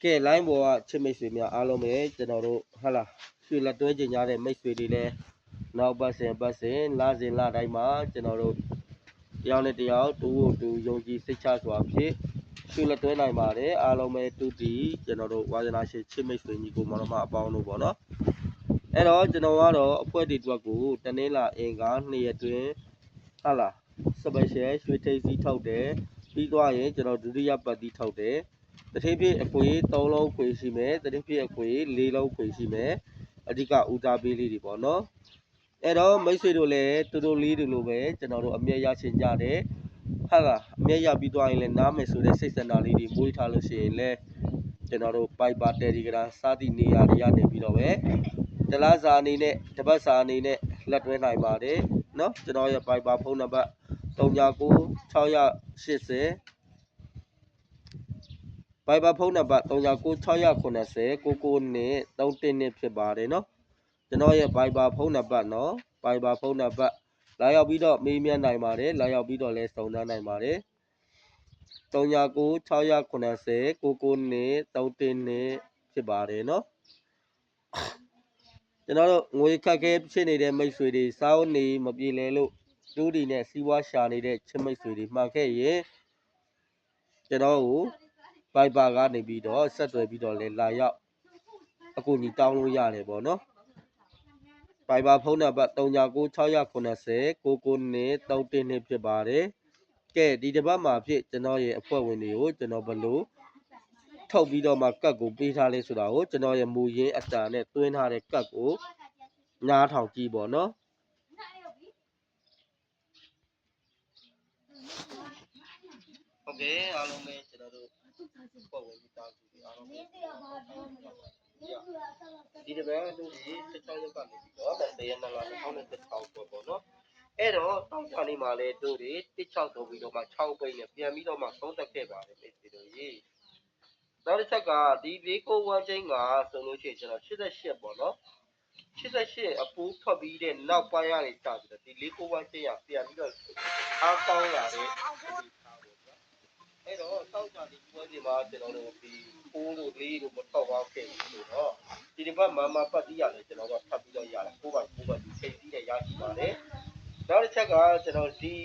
ကဲလိုင်းပေါ်ကချစ်မိတ်ဆွေများအားလုံးပဲကျွန်တော်တို့ဟာလာရွှေလက်တွဲကျင်ကြတဲ့မိတ်ဆွေတွေလည်းနောက်ပတ်စဉ်လစဉ်လတိုင်းမှာကျွန်တော်တို့တယောက်နဲ့တယောက်တူယုံကြည်စိတ်ချစွာဖြင့်ရွှေလက်တွဲနိုင်ပါတယ်အားလုံးပဲတူတီကျွန်တော်တို့ဝါသနာရှင်ချစ်မိတ်ဆွေညီကိုမောင်နှမအပေါင်းတို့ပေါ့နော်အဲ့တော့ကျွန်တော်ကတော့အဖွဲ့တွေအတွက်ကိုတနင်္လာအင်္ဂါ2ရက်တွင်ဟာလာ special ရွှေထိပ်စီးထုတ်တယ်ပြီးသွားရင်ကျွန်တော်ဒုတိယပတ်တီးထုတ်တယ်တတိပြည့်အခွေ3လုံးခွေရှိမယ်တတိပြည့်အခွေ4လုံးခွေရှိမယ်အဓိကဦးစားပေးလေးတွေပေါ့နော်အဲ့တော့မိတ်ဆွေတို့လည်းတူတူလေးတွေလိုပဲကျွန်တော်တို့အမြတ်ရချင်ကြတယ်ဟာလားအမြတ်ရပြီးသွားရင်လည်းနားမယ်ဆိုတဲ့စိတ်ဆန္ဒလေးတွေမွေးထားလို့ရှိရင်လည်းကျွန်တော်တို့ Piper Telegram စသည့်နေရာတွေကနေပြီးတော့ပဲတလားစာအနေနဲ့တပတ်စာအနေနဲ့လက်တွဲနိုင်ပါတယ်နော်ကျွန်တော်ရဲ့ Piper ဖုန်းနံပါတ်399680Piper ဖုန်းနံပါတ်39968099နဲ့312ဖြစ်ပါတယ်နော်ကျွန်တော်ရဲ့ Piper ဖုန်းနံပါတ်နော် Piper ဖုန်းနံပါတ်လာရောက်ပြီးတော့မေးမြန်းနိုင်ပါတယ်လာရောက်ပြီးတော့လဲစုံစမ်းနိုင်ပါတယ်39968099နဲ့312ဖြစ်ပါတယ်နော်ကျွန်တော်တို့ငွေခက်ခဲဖြစ်နေတဲ့မိတ်ဆွေတွေစားအုပ်နေမပြေလည်လို့တူးတီနဲ့စီးပွားရှာနေတဲ့ချစ်မိတ်ဆွေတွေမှန်ခဲ့ရင်ကျွန်တော်ကိုPiper ကနေပြီးတော့ဆက်သွယ်ပြီးတော့လဲလာရောက်အကူအညီတောင်းလို့ရတယ်ပေါ့နော်Piper ဖုန်းနံပါတ်39968099နဲ့312ဖြစ်ပါတယ်ကဲဒီတစ်ပတ်မှာဖြစ်ကျွန်တော်ရဲ့အဖွဲ့ဝင်တွေကိုကျွန်တော်ဘလို့ထုတ်ပြီးတော့မှကတ်ကိုပေးထားလဲဆိုတာကိုကျွန်တော်ရဲ့မူရင်းအတန်နဲ့တွင်းထားတဲ့ကတ်ကိုနားထောင်ကြည့်ပေါ့နော်โอเคအားလုံးပဲကျွန်တော်တို့ပုံဝင်ပြီးတောင်းကြည့်အားလုံးပဲဒီတစ်ပတ်တို့ဒီ16ရက်ကနေပြီးတော့တရားနာလာ2016ပေါ့နော်အဲ့တော့တောက်ချာနေမှာလဲတို့တွေ16တော့ပြီးတော့မှ6ပိတ်နဲ့ပြန်ပြီးတော့မှသုံးသက်ခဲ့ပါတယ်မိတ်ဆွေတို့ရေနောက်တစ်ချက်ကဒီဘေးကိုဝမ်းချင်းကဆိုလို့ရှိရင်ကျွန်တော်88ပေါ့နော်88အပူထွက်ပြီးတဲ့နောက်ပိုင်းရနေကြပြီးတော့ဒီလေးကိုဝမ်းချင်းရပြန်ပြီးတော့အားကောင်းလာတဲ့အဲ့တော့တောက်ချာဒီပွဲဒီမှာကျွန်တော်တို့ဒီပိုးတို့လေးတို့မထောက်ပါခဲ့ဘူးဆိုတော့ဒီတစ်ပတ်မပတ်တီးရတယ်ကျွန်တော်တို့ဖတ်ပြီးတော့ရတာ9ပတ်ဒီချိန်ပြီးတဲ့ရရှိပါတယ်နောက်တစ်ချက်ကကျွန်တော်ဒီ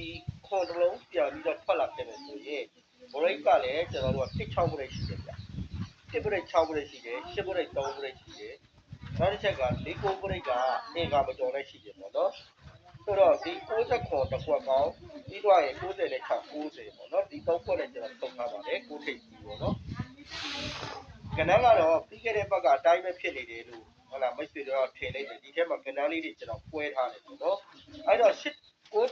ခွန်တလုံးပြန်ပြီးတော့ထွက်လာခဲ့မယ်ဆိုရင်ဘရိတ်ကလည်းကျွန်တော်တို့က16ဘရိတ်ရှိတယ်ဗျ10ဘရိတ်6ဘရိတ်ရှိတယ်10ဘရိတ်3ဘရိတ်ရှိတယ်နောက်တစ်ချက်က၄9ဘရိတ်ကအင်္ဂါမကျော်နဲ့ရှိတယ်ပေါ့နော်ဆိုတော့ဒီ60ခွန်တစ်ခွက်ကောင်းပြီးတော့ရင်90နဲ့6 90ပေါ့နော်ဒီ3ခွက်နဲ့ကျွန်တော်သုံးထားပါတယ်9ထိပ်ကြီးပေါ့နော်ကဏ္ဍကတော့ပြီးခဲ့တဲ့ဘက်ကအတိုင်းပဲဖြစ်နေတယ်လို့ဟုတ်လားမိတ်ဆွေတို့ထင်နေတယ်ဒီထဲမှာကဏ္ဍလေးတွေကျွန်တော်ပွဲထားတယ်ပေါ့နော်အဲ့တော့6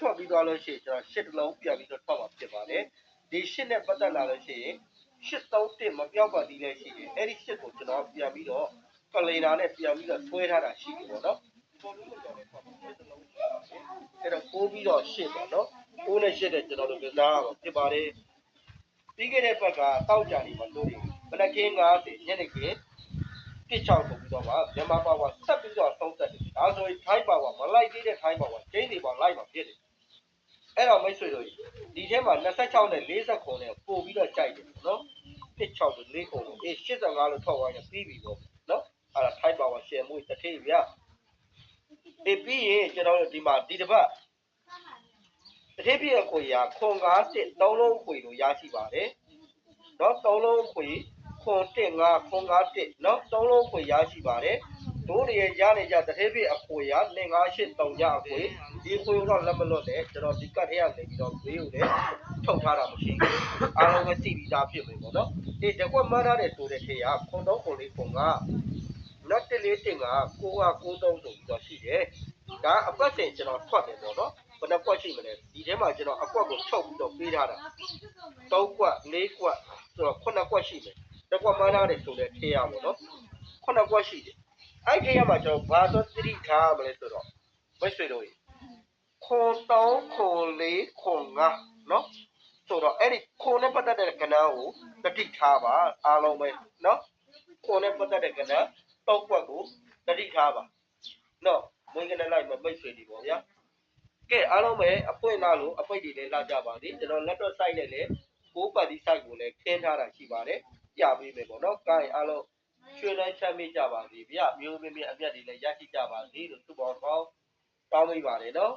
ထွက်ပြီးသွားလို့ရှိရင်ကျွန်တော်8လုံးပြန်ပြီးတော့ထွက်မှာဖြစ်ပါတယ်ဒီ8နဲ့ပတ်သက်လာလို့ရှိရင်831မပြောက်ပါသေးလဲရှိတယ်အဲ့ဒီ8ကိုကျွန်တော်ပြန်ပြီးတော့ကလင်နာနဲ့ပြန်ပြီးတော့ဆွဲထားတာရှိတယ်ပေါ့နော်ပေါ်လို့မကြောက်နဲ့ပေါ့8လုံးအဲ့တော့ပိုးပြီးတော့8ပေါ့နော်9နဲ့8တဲ့ကျွန်တော်တို့ကစားရမှာဖြစ်ပါတယ်ပြီးခဲ့တဲ့ဘက်ကတောက်ကြနေမှာတို့မနက်ခင်း90ညနေခင်း16ဆိုပြီးတော့မြန်မာပါဝါဆက်ပြီးတော့သုံးသက်တယ်ဒါဆိုရင်ထိုင်းပါဝါမလိုက်သေးတဲ့ထိုင်းပါဝါကျင်းနေပါလိုက်မှာဖြစ်တယ်အဲ့တော့မိတ်ဆွေတို့ဒီထဲမှာ26နဲ့40ခုနဲ့ပို့ပြီးတော့ကြိုက်တယ်နော်16နဲ့4ခုအေး85လို့ထောက်ဝိုင်းနဲ့ပြီးပြီပေါ့နော်အဲ့ဒါထိုင်းပါဝါရှယ်မှုတစ်ထိပ်ဗျအေးပြီးရင်ကျွန်တော်တို့ဒီမှာဒီတစ်ပတ်တစ်ထိပ်ပြည့်အခွေရခွန်9စစ်3လုံးခွေလို့ရရှိပါတယ်နော်3လုံးခွေခွန်1 5ခွန်9 1နော်3လုံးခွေရရှိပါတယ်တို့တွေရနေကြတစ်ထိပ်ပြည့်အခွေရ2 5 8 3ညအခွေဒီခွေတော့လက်မလွတ်နဲ့ကျွန်တော်ဒီကတ်ထဲကနေပြီးတော့ဘေးကိုလည်းထုတ်ထားတာမရှိဘူးအားလုံးပဲသိပြီးသားဖြစ်မယ်ပေါ့နော်ဒီတကွက်မှန်းထားတဲ့ဆိုတဲ့ထေရခွန်3ခွန်4ခွန်5နောက်1 4 1 9 9 93ဆိုပြီးတော့ရှိတယ်ဒါအပတ်စဉ်ကျွန်တော်ထွက်တယ်ပေါ့နော်ဘယ်နှကွက်ရှိမလဲဒီထဲမှာကျွန်တော်အကွက်ကိုချုပ်ပြီးတော့ပေးထားတာ3ကွက်4ကွက်ဆိုတော့9ကွက်ရှိမယ်တစ်ကွက်မှန်းထားတယ်ဆိုတဲ့ထေရပေါ့နော်9ကွက်ရှိတယ်အဲ့ဒီထဲမှာကျွန်တော်ဘာသာသတိထားမလဲဆိုတော့မိတ်ဆွေတို့ခွန်3ခွန်4ခွန်5နော်ဆိုတော့အဲ့ဒီခွန်နဲ့ပတ်သက်တဲ့ကဏ္ဍကိုတတိထားပါအားလုံးပဲနော်ခွန်နဲ့ပတ်သက်တဲ့ကဏ္ဍ3ကွက်ကိုတတိထားပါနော်မွေးကဏ္ဍလိုက်မိတ်ဆွေတွေပေါ့ဗျာကဲအားလုံးပဲအပွင့်လာလို့အပိတ်တွေလည်းလာကြပါသည်ကျွန်တော်လက်တော့ site နဲ့လည်း6ပတ်ဒီ site ကိုလည်းခင်းထားတာရှိပါတယ် ပြပေးမယ်ပေါ့နော်ကိုင်းအားလုံးရွှေတိုင်းချမ်းမြေ့ကြပါစေဗျမျိုးမင်းမြတ်အမြတ်တွေလည်းရရှိကြပါစေလို့သူ့ပေါင်းကောင်းတောင်းမိပါတယ်နော်